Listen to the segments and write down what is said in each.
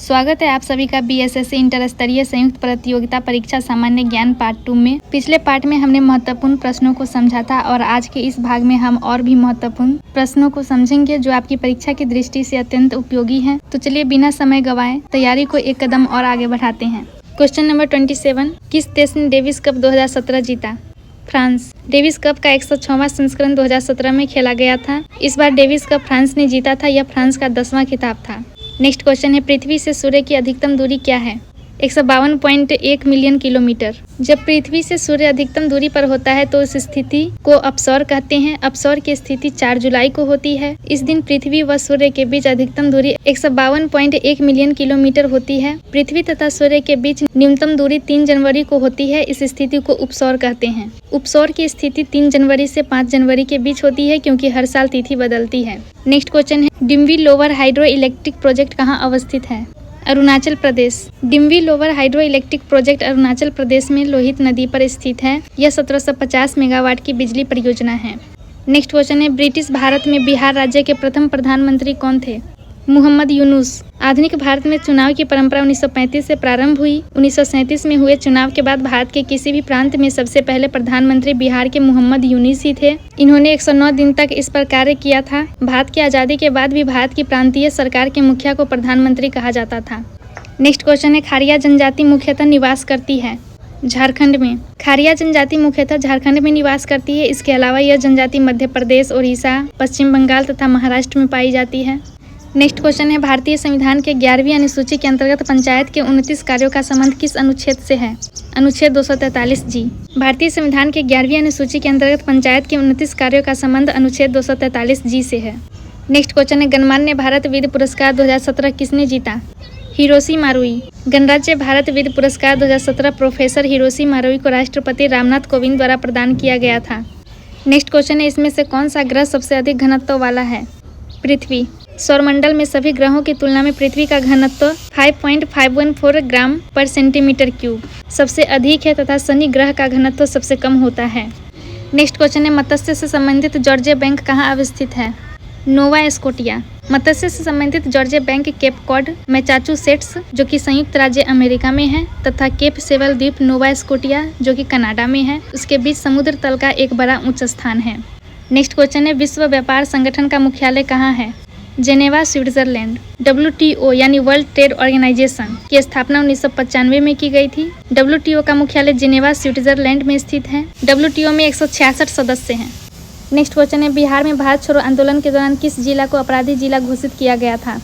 स्वागत है आप सभी का बीएसएससी इंटर स्तरीय संयुक्त प्रतियोगिता परीक्षा सामान्य ज्ञान पार्ट 2 में। पिछले पार्ट में हमने महत्वपूर्ण प्रश्नों को समझा था और आज के इस भाग में हम और भी महत्वपूर्ण प्रश्नों को समझेंगे जो आपकी परीक्षा की दृष्टि से अत्यंत उपयोगी हैं। तो चलिए बिना समय गंवाए तैयारी को एक कदम और आगे बढ़ाते हैं। क्वेश्चन नंबर 27, किस देश ने डेविस कप 2017 जीता? फ्रांस। डेविस कप का 106वां संस्करण 2017 में खेला गया था। इस बार डेविस कप फ्रांस ने जीता था। यह फ्रांस का 10वां खिताब था। नेक्स्ट क्वेश्चन है, पृथ्वी से सूर्य की अधिकतम दूरी क्या है? 152.1 मिलियन किलोमीटर। जब पृथ्वी से सूर्य अधिकतम दूरी पर होता है तो उस स्थिति को अपसौर कहते हैं। अपसौर की स्थिति 4 जुलाई को होती है। इस दिन पृथ्वी व सूर्य के बीच अधिकतम दूरी 152.1 मिलियन किलोमीटर होती है। पृथ्वी तथा सूर्य के बीच न्यूनतम दूरी 3 जनवरी को होती है। इस स्थिति को उपसौर कहते हैं। उपसौर की स्थिति 3 जनवरी से 5 जनवरी के बीच होती है क्योंकि हर साल तिथि बदलती है। नेक्स्ट क्वेश्चन है, Dimwe lower hydroelectric project कहाँ अवस्थित है? Arunachal Pradesh. Dimwe lower hydroelectric project Arunachal Pradesh में लोहित नदी पर स्थित है। यह 1750 मेगावाट की बिजली परियोजना है। नेक्स्ट क्वेश्चन है, ब्रिटिश भारत में बिहार राज्य के प्रथम प्रधानमंत्री कौन थे? मोहम्मद यूनुस। आधुनिक भारत में चुनाव की परंपरा 1935 से प्रारंभ हुई। 1937 में हुए चुनाव के बाद भारत के किसी भी प्रांत में सबसे पहले प्रधानमंत्री बिहार के मोहम्मद यूनुस ही थे। इन्होंने 109 दिन तक इस पर कार्य किया था। भारत की आज़ादी के बाद भी भारत की प्रांतीय सरकार के मुखिया को प्रधानमंत्री कहा जाता था। नेक्स्ट क्वेश्चन है, खारिया जनजाति मुख्यतः निवास करती है? झारखंड में। खारिया जनजाति मुख्यतः झारखंड में निवास करती है। इसके अलावा यह जनजाति मध्य प्रदेश, उड़ीसा, पश्चिम बंगाल तथा महाराष्ट्र में पाई जाती है। नेक्स्ट क्वेश्चन है, भारतीय संविधान के 11वीं अनुसूची के अंतर्गत पंचायत के 29 कार्यों का संबंध किस अनुच्छेद से है? अनुच्छेद 243 जी। भारतीय संविधान के 11वीं अनुसूची के अंतर्गत पंचायत के 29 कार्यों का संबंध अनुच्छेद 243 जी से है। नेक्स्ट क्वेश्चन है, गणमान्य भारत वीर पुरस्कार 2017 किसने जीता? हिरोशी मारुई। गणराज्य भारत वीर पुरस्कार 2017 प्रोफेसर हिरोशी मारुई को राष्ट्रपति रामनाथ कोविंद द्वारा प्रदान किया गया था। नेक्स्ट क्वेश्चन है, इसमें से कौन सा ग्रह सबसे अधिक घनत्व वाला है? पृथ्वी। सौरमंडल में सभी ग्रहों की तुलना में पृथ्वी का घनत्व 5.514 ग्राम पर सेंटीमीटर क्यूब सबसे अधिक है तथा शनि ग्रह का घनत्व सबसे कम होता है। नेक्स्ट क्वेश्चन है, मत्स्य से संबंधित जॉर्जिया बैंक कहाँ अवस्थित है? Nova Scotia. मत्स्य से संबंधित Georgia bank Cape Cod, Massachusetts जो कि संयुक्त राज्य अमेरिका में है तथा केप सेवल द्वीप नोवा स्कोटिया जो कि कनाडा में है, उसके बीच समुद्र तल का एक बड़ा उच्च स्थान है। नेक्स्ट क्वेश्चन है, विश्व व्यापार संगठन का मुख्यालय कहाँ है? Geneva, Switzerland. WTO यानी वर्ल्ड ट्रेड ऑर्गेनाइजेशन की स्थापना 1995 में की गई थी। WTO का मुख्यालय जेनेवा, स्विट्जरलैंड में स्थित है। WTO में 166 सदस्य हैं। नेक्स्ट क्वेश्चन है, बिहार में भारत छोड़ो आंदोलन के दौरान किस जिला को अपराधी जिला घोषित किया गया था?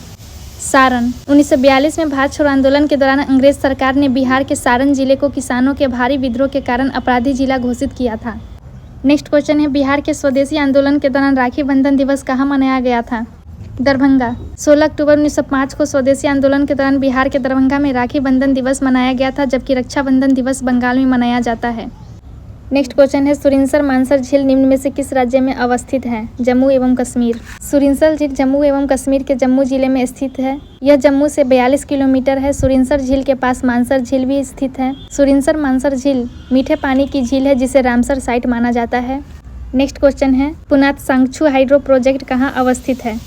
सारण। 1942 में भारत छोड़ो आंदोलन के दौरान अंग्रेज सरकार ने बिहार के सारण जिले को किसानों के भारी विद्रोह के कारण अपराधी जिला घोषित किया था। नेक्स्ट क्वेश्चन है, बिहार के स्वदेशी आंदोलन के दौरान राखी बंधन दिवस कहाँ मनाया गया था? दरभंगा। 16 अक्टूबर 1905 को स्वदेशी आंदोलन के दौरान बिहार के दरभंगा में राखी बंधन दिवस मनाया गया था, जबकि रक्षाबंधन दिवस बंगाल में मनाया जाता है। नेक्स्ट क्वेश्चन है, सुरिनसर मानसर झील निम्न में से किस राज्य में अवस्थित है? जम्मू एवं कश्मीर। सुरिनसर झील जम्मू एवं कश्मीर के जम्मू जिले में स्थित है। यह जम्मू से 42 किलोमीटर है। सुरिनसर झील के पास मानसर झील भी स्थित है। सुरिनसर मानसर झील मीठे पानी की झील है जिसे रामसर साइट माना जाता है। नेक्स्ट क्वेश्चन है, पुनात सांगछू हाइड्रो प्रोजेक्ट कहाँ अवस्थित है?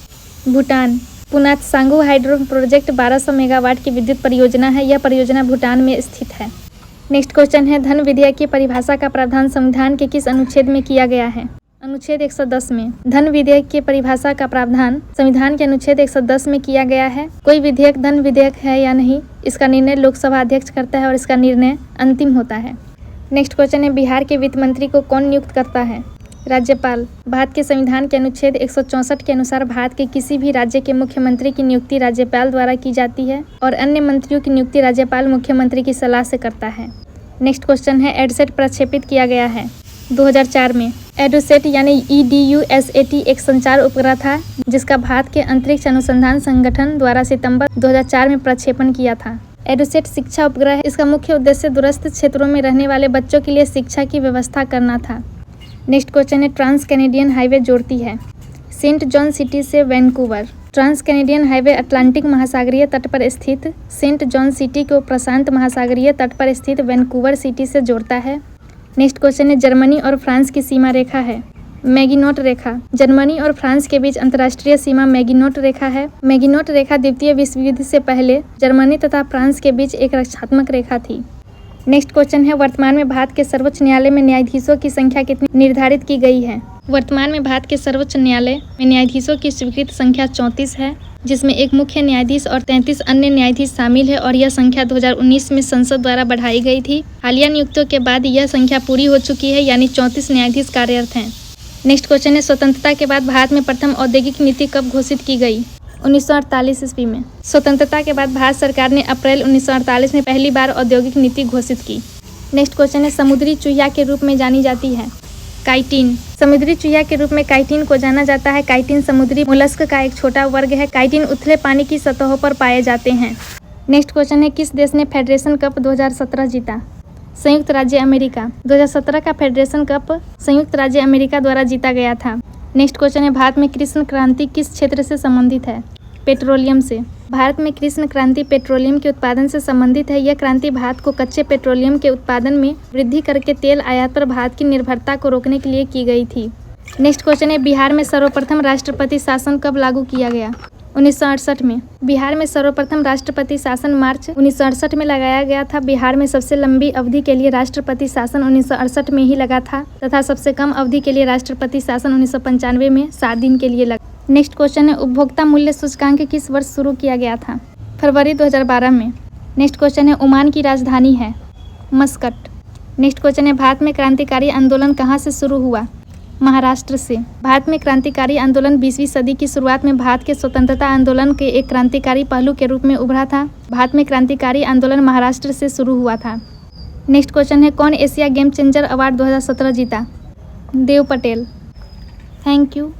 भूटान। पुनात सांगू हाइड्रो प्रोजेक्ट 1200 मेगावाट की विद्युत परियोजना है। यह परियोजना भूटान में स्थित है। नेक्स्ट क्वेश्चन है, धन विधेयक की परिभाषा का प्रावधान संविधान के किस अनुच्छेद में किया गया है? अनुच्छेद 110 में। धन विधेयक की परिभाषा का प्रावधान संविधान के अनुच्छेद 110 में किया गया है। कोई विधेयक धन विधेयक है या नहीं, इसका निर्णय लोकसभा अध्यक्ष करता है और इसका निर्णय अंतिम होता है। नेक्स्ट क्वेश्चन है, बिहार के वित्त मंत्री को कौन नियुक्त करता है? राज्यपाल। भारत के संविधान के अनुच्छेद 164 के अनुसार भारत के किसी भी राज्य के मुख्यमंत्री की नियुक्ति राज्यपाल द्वारा की जाती है और अन्य मंत्रियों की नियुक्ति राज्यपाल मुख्यमंत्री की सलाह से करता है। नेक्स्ट क्वेश्चन है, एडसेट प्रक्षेपित किया गया है 2004 में। एडोसेट यानी EDUSAT एक संचार उपग्रह था जिसका भारत के अंतरिक्ष अनुसंधान संगठन द्वारा सितंबर 2004 में प्रक्षेपण किया था। एडोसेट शिक्षा उपग्रह है। इसका मुख्य उद्देश्य दूरस्थ क्षेत्रों में रहने वाले बच्चों के लिए शिक्षा की व्यवस्था करना था। नेक्स्ट क्वेश्चन है, ट्रांस कैनेडियन हाईवे जोड़ती है सेंट जॉन सिटी से Vancouver. Trans Canadian Highway Atlantic महासागरीय तट पर स्थित सेंट जॉन सिटी को प्रशांत महासागरीय तट पर स्थित वैंकूवर सिटी से जोड़ता है। नेक्स्ट क्वेश्चन है, जर्मनी और फ्रांस की सीमा रेखा है? मैगिनोट रेखा। जर्मनी और फ्रांस के बीच अंतर्राष्ट्रीय सीमा मैगिनोट रेखा है। मैगिनोट रेखा द्वितीय विश्व युद्ध से पहले जर्मनी तथा फ्रांस के बीच एक रक्षात्मक रेखा थी। नेक्स्ट क्वेश्चन है, वर्तमान में भारत के सर्वोच्च न्यायालय में न्यायाधीशों की संख्या कितनी निर्धारित की गई है? वर्तमान में भारत के सर्वोच्च न्यायालय में न्यायाधीशों की स्वीकृत संख्या 34 है, जिसमें एक मुख्य न्यायाधीश और 33 अन्य न्यायाधीश शामिल है और यह संख्या 2019 में संसद द्वारा बढ़ाई गई थी। हालिया नियुक्तियों के बाद यह संख्या पूरी हो चुकी है, यानी 34 न्यायाधीश कार्यरत हैं। नेक्स्ट क्वेश्चन है, स्वतंत्रता के बाद भारत में प्रथम औद्योगिक नीति कब घोषित की गई? 1948 ईस्वी में। स्वतंत्रता के बाद भारत सरकार ने अप्रैल 1948 में पहली बार औद्योगिक नीति घोषित की। नेक्स्ट क्वेश्चन है, समुद्री चूहिया के रूप में जानी जाती है? काइटिन। समुद्री चूहिया के रूप में काइटिन को जाना जाता है। काइटिन समुद्री मोलस्क का एक छोटा वर्ग है। काइटिन उथले पानी की सतहों पर पाए जाते हैं। नेक्स्ट क्वेश्चन है, किस देश ने फेडरेशन कप 2017 जीता? संयुक्त राज्य अमेरिका। 2017 का फेडरेशन कप संयुक्त राज्य अमेरिका द्वारा जीता गया था। नेक्स्ट क्वेश्चन है, भारत में कृष्ण क्रांति किस क्षेत्र से संबंधित है? पेट्रोलियम से। भारत में कृष्ण क्रांति पेट्रोलियम के उत्पादन से संबंधित है। यह क्रांति भारत को कच्चे पेट्रोलियम के उत्पादन में वृद्धि करके तेल आयात पर भारत की निर्भरता को रोकने के लिए की गई थी। नेक्स्ट क्वेश्चन है, बिहार में सर्वप्रथम राष्ट्रपति शासन कब लागू किया गया? 1968 में। बिहार में सर्वप्रथम राष्ट्रपति शासन मार्च 1968 में लगाया गया था। बिहार में सबसे लंबी अवधि के लिए राष्ट्रपति शासन 1968 में ही लगा था तथा सबसे कम अवधि के लिए राष्ट्रपति शासन 1995 में 7 दिन के लिए लगा। नेक्स्ट क्वेश्चन है, उपभोक्ता मूल्य सूचकांक किस वर्ष शुरू किया गया था? फरवरी 2012 में। नेक्स्ट क्वेश्चन है, ओमान की राजधानी है? मस्कट। नेक्स्ट क्वेश्चन है, भारत में क्रांतिकारी आंदोलन कहाँ से शुरू हुआ? महाराष्ट्र से। भारत में क्रांतिकारी आंदोलन 20वीं सदी की शुरुआत में भारत के स्वतंत्रता आंदोलन के एक क्रांतिकारी पहलू के रूप में उभरा था। भारत में क्रांतिकारी आंदोलन महाराष्ट्र से शुरू हुआ था। नेक्स्ट क्वेश्चन है, कौन एशिया गेम चेंजर अवार्ड 2017 जीता? देव पटेल। Thank you.